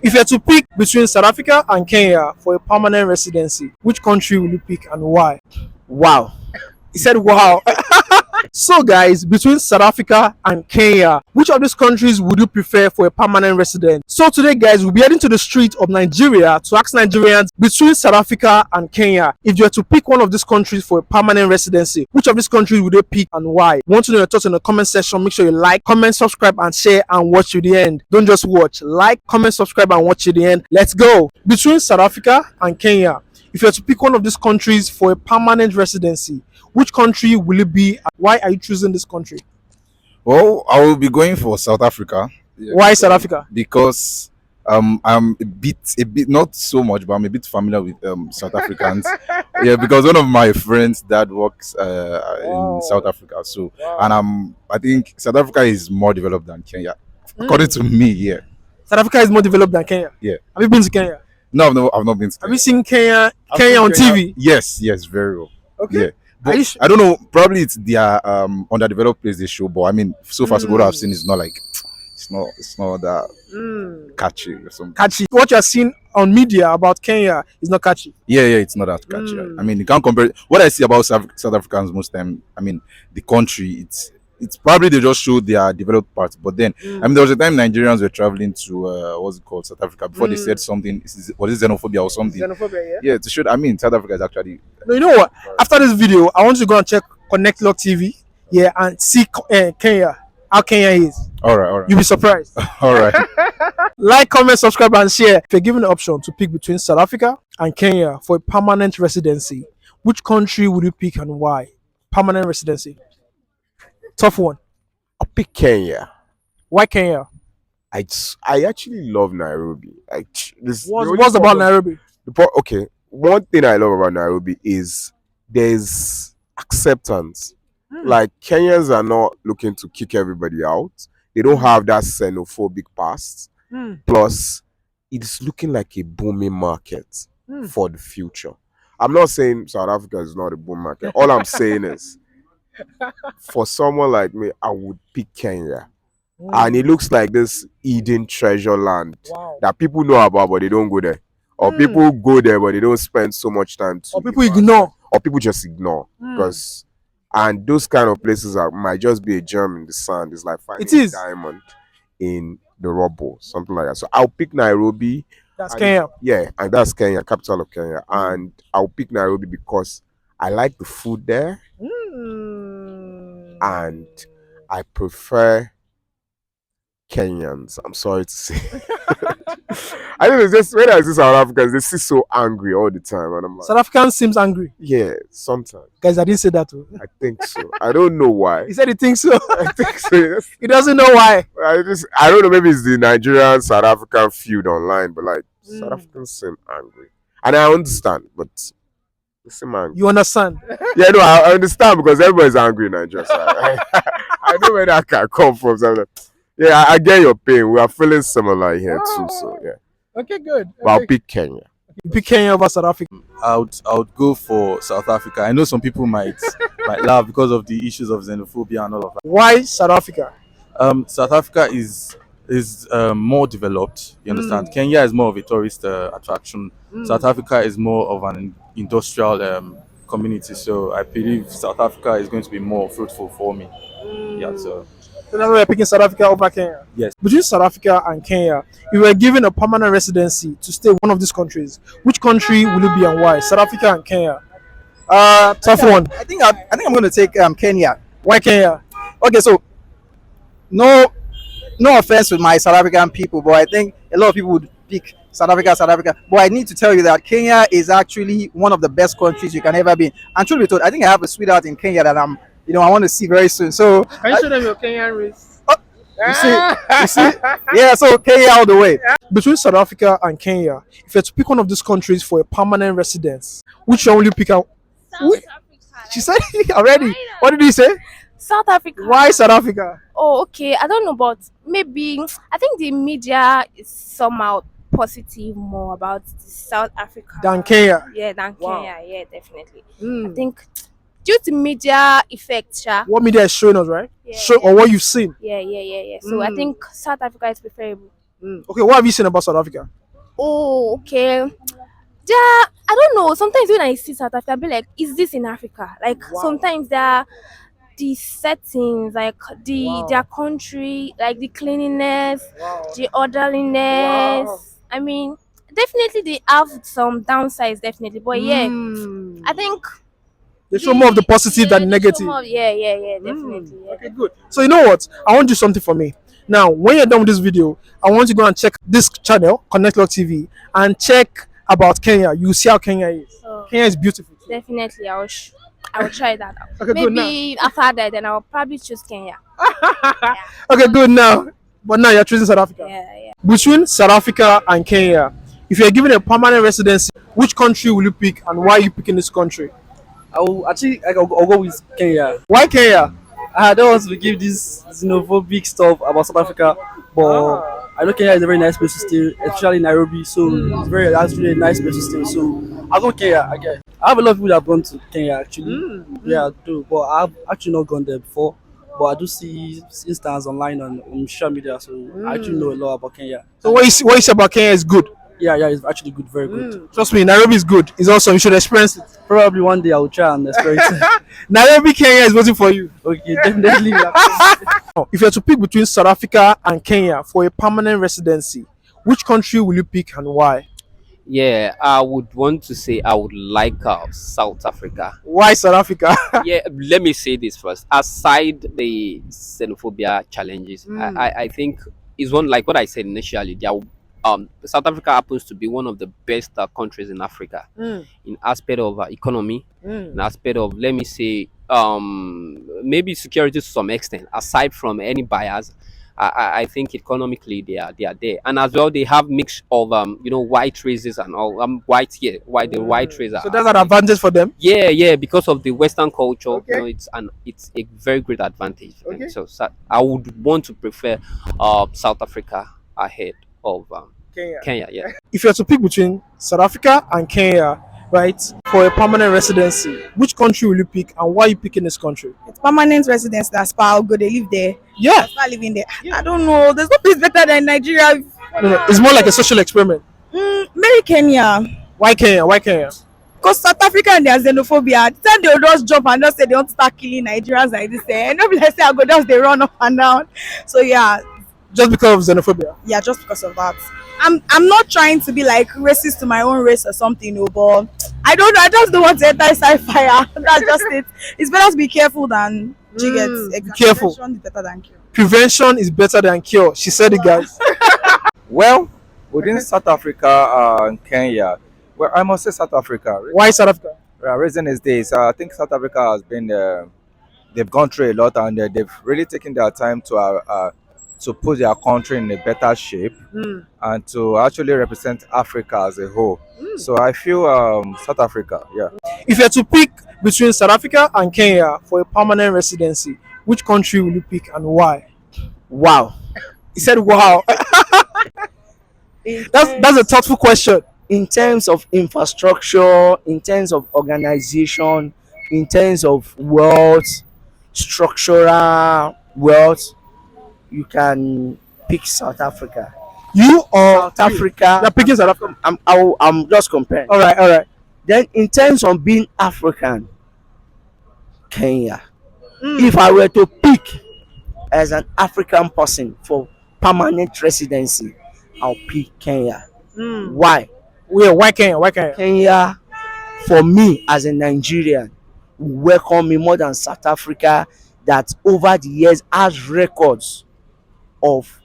If you had to pick between South Africa and Kenya for a permanent residency, which country will you pick and why? Wow. He said, wow. So, guys, between South Africa and Kenya, which of these countries would you prefer for a permanent resident? So, today, guys, we'll be heading to the street of Nigeria to ask Nigerians between South Africa and Kenya, if you had to pick one of these countries for a permanent residency, which of these countries would they pick and why? Want to know your thoughts in the comment section? Make sure you like, comment, subscribe, and share, and watch to the end. Don't just watch. Like, comment, subscribe, and watch to the end. Let's go. Between South Africa and Kenya, if you had to pick one of these countries for a permanent residency, which country will it be? Why are you choosing this country? Well, I will be going for South Africa. Yeah, Why South Africa? because I'm a bit, not so much, but I'm a bit familiar with South Africans. Yeah, because one of my friends' dad works in South Africa. So, and I think South Africa is more developed than Kenya, according to me. Yeah, South Africa is more developed than Kenya. yeah. Have you been to Kenya? No, I've not been to Have Kenya. you seen Kenya I've seen on TV? Yes, very well. Okay. Yeah. But Are you sure? I don't know. Probably it's their underdeveloped place they show, but I mean, so far so good I've seen is not like it's not that catchy or something. Catchy. What you are seeing on media about Kenya is not catchy. Yeah, it's not that catchy. I mean, you can't compare what I see about South Africans most time. I mean, the country, it's probably they just show their developed parts, but then I mean, there was a time Nigerians were traveling to what's it called, South Africa, before they said something. Was it xenophobia or something? Xenophobia, Yeah, to show. I mean, South Africa is actually. No, you know what? After this video, I want you to go and check ConnectsLogTv, yeah, and see Kenya, how Kenya is. All right. You'll be surprised. All right. Like, comment, subscribe, and share. If you're given the option to pick between South Africa and Kenya for a permanent residency, which country would you pick and why? Permanent residency. Tough one. I'll pick Kenya. Why Kenya? I actually love Nairobi. What's about Nairobi? Okay, one thing I love about Nairobi is there's acceptance. Like Kenyans are not looking to kick everybody out. They don't have that xenophobic past. Plus, it's looking like a booming market for the future. I'm not saying South Africa is not a boom market. All I'm saying is, for someone like me, I would pick Kenya. And it looks like this Eden treasure land that people know about, but they don't go there. Or people go there, but they don't spend so much time. Or people ignore. Or people just ignore. And those kind of places might just be a gem in the sand. It's like finding a diamond in the rubble, something like that. So I'll pick Nairobi. That's Kenya. Yeah, and that's Kenya, capital of Kenya. And I'll pick Nairobi because I like the food there. And I prefer Kenyans. I'm sorry to say. I think it's just when I see South Africans, they see so angry all the time, and I'm like, South African seems angry. Yeah, sometimes. Guys, I didn't say that too. I think so. I don't know why. He said he thinks so. I think so. He doesn't know why. I don't know. Maybe it's the Nigerian South African feud online, but like South Africans seem angry, and I understand, but. You understand? Yeah, no, I understand because everybody's angry in Nigeria. So I know where that can come from. So yeah, I get your pain. We are feeling similar here too. So yeah. Okay, good. But I'll pick Kenya. You pick Kenya over South Africa. I would go for South Africa. I know some people might laugh because of the issues of xenophobia and all of that. Why South Africa? South Africa is more developed. You understand? Kenya is more of a tourist attraction. South Africa is more of an industrial community. So I believe South Africa is going to be more fruitful for me. Yeah. So that's why you're picking South Africa over Kenya. Yes. Between South Africa and Kenya, if you were given a permanent residency to stay in one of these countries, which country will it be and why? South Africa and Kenya. Tough one. I think I'm going to take Kenya. Why Kenya? Okay, so no offense with my South African people, but I think a lot of people would pick South Africa. But I need to tell you that Kenya is actually one of the best countries you can ever be in. And truth be told, I think I have a sweetheart in Kenya that I want to see very soon. So can you show them your Kenyan race? You see? Yeah, so Kenya all the way. Between South Africa and Kenya, if you had to pick one of these countries for a permanent residence, which one will you pick out? South Africa. She said it already. What did he say? South Africa. Why South Africa? Oh, okay. I don't know, but maybe I think the media is somehow positive more about South Africa than Kenya. Yeah, than Kenya. Yeah, definitely. I think due to media effect, what media is showing us, right? Yeah, or what you've seen. Yeah. So I think South Africa is preferable. Okay, what have you seen about South Africa? Oh, okay. There, I don't know. Sometimes when I see South Africa, I be like, is this in Africa? Like sometimes there are the settings, like their country, like the cleanliness, the orderliness. I mean, definitely they have some downsides, definitely. But yeah, I think They show more of the positive than they show negative. more, yeah, definitely. Yeah. Okay, good. So you know what? I want to do something for me. Now, when you're done with this video, I want you to go and check this channel, ConnectsLogTv, and check about Kenya. You see how Kenya is. So Kenya is beautiful. definitely, I will try that out. Okay, good now. Maybe after that, then I'll probably choose Kenya. Okay, good now. But now you're choosing South Africa. Yeah. Between South Africa and Kenya, if you're given a permanent residency, which country will you pick and why are you picking this country? I'll go with Kenya. Why Kenya? I don't want to give this xenophobic stuff about South Africa, but I know Kenya is a very nice place to stay, especially Nairobi. So it's very actually a nice place to stay. So I'll go Kenya again. I have a lot of people that have gone to Kenya actually. Yeah, I do, but I've actually not gone there before. But I do see instances online on social media, so I actually know a lot about Kenya. So what you say about Kenya is good. Yeah, it's actually good, very good. Trust me, Nairobi is good. It's awesome. You should experience it. Probably one day I will try and experience it. Nairobi, Kenya is waiting for you. Okay, definitely. If you're to pick between South Africa and Kenya for a permanent residency, which country will you pick and why? Yeah, I would want to say I would like South Africa. Why South Africa? Yeah, let me say this first. Aside the xenophobia challenges, I think is one like what I said initially. South Africa happens to be one of the best countries in Africa in aspect of economy, in aspect of let me say maybe security to some extent. Aside from any bias, I think economically they are there, and as well they have mix of white races and all white the white race. So that's an advantage for them. Yeah, because of the Western culture, Okay. it's a very great advantage. Okay. And so I would want to prefer South Africa ahead of Kenya. Yeah. If you're to pick between South Africa and Kenya, right, for a permanent residency, which country will you pick and why are you picking this country? It's permanent residence. That's I'll go. They live there. Yeah. Start living there. I don't know. There's no place better than Nigeria. No, it's more like a social experiment. Maybe Kenya. Why Kenya? Why Kenya? Because South Africa and their xenophobia. The time they'll just jump and just say they want to start killing Nigerians like this. And nobody say I'll go just they run up and down. So yeah, Just because of xenophobia. just because of that. I'm not trying to be like racist to my own race or something, no, but I don't know. I just don't want to enter fire. That's just it. It's better to be careful than Careful. Prevention is better than cure. Prevention is better than cure. She said it, guys. Well, within South Africa and Kenya, well, I must say South Africa. Why South Africa? Reason is this: I think South Africa has been, they've gone through a lot, and they've really taken their time to put their country in a better shape and to actually represent Africa as a whole. So I feel South Africa, yeah. If you're to pick between South Africa and Kenya for a permanent residency, which country will you pick and why? Wow. He said, wow. That's a thoughtful question. In terms of infrastructure, in terms of organization, in terms of wealth, structural wealth, you can pick South Africa. You or South Africa. You're picking South Africa. I'm just comparing. All right. Then, in terms of being African, Kenya. If I were to pick as an African person for permanent residency, I'll pick Kenya. Why? Why Kenya? Why Kenya? Kenya, for me as a Nigerian, welcome me more than South Africa, that over the years has records of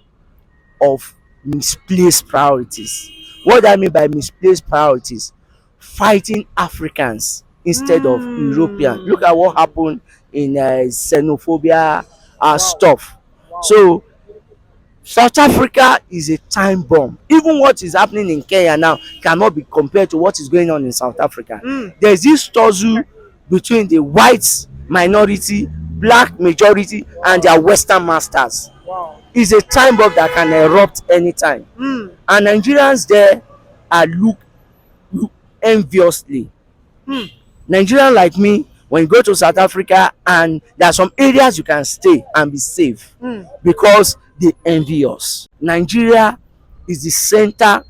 misplaced priorities. What I mean by misplaced priorities, fighting Africans instead of Europeans. Look at what happened in xenophobia stuff. So South Africa is a time bomb. Even what is happening in Kenya now cannot be compared to what is going on in South Africa. There's this tussle between the white minority, black majority, and their Western masters. It's a time bomb that can erupt anytime. And Nigerians there are look enviously. Nigerian like me, when you go to South Africa, and there are some areas you can stay and be safe because they envy us. Nigeria is the center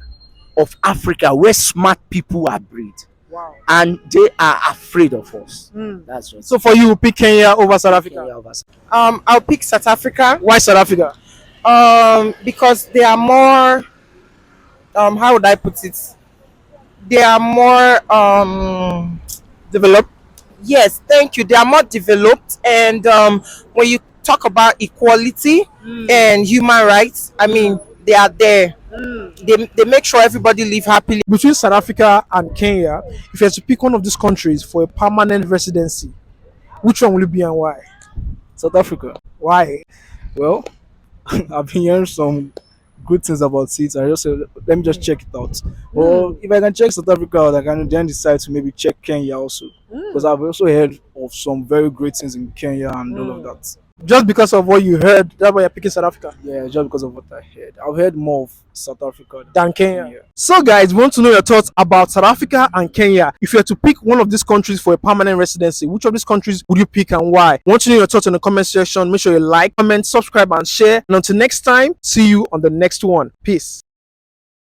of Africa where smart people are bred. Wow. And they are afraid of us. That's what. So for you, pick Kenya over South Africa. Kenya over South I'll pick South Africa. Why South Africa? Because they are more. How would I put it? They are more. Develop. Yes, thank you. They are more developed, and when you talk about equality and human rights, I mean, they are there. They make sure everybody live happily. Between South Africa and Kenya, if you had to pick one of these countries for a permanent residency, which one will it be and why? South Africa. Why? Well, I've been hearing some good things about it. I just said, let me just check it out. Or if I can check South Africa out, I can then decide to maybe check Kenya also. Because I've also heard of some very great things in Kenya and all of that. Just because of what you heard, that's why you're picking South Africa Yeah, just because of what I heard. I've heard more of South Africa than Kenya. So guys, we want to know your thoughts about South Africa and Kenya. If you had to pick one of these countries for a permanent residency, which of these countries would you pick and why? We want to know your thoughts in the comment section. Make sure you like, comment, subscribe and share. And until next time, see you on the next one. Peace.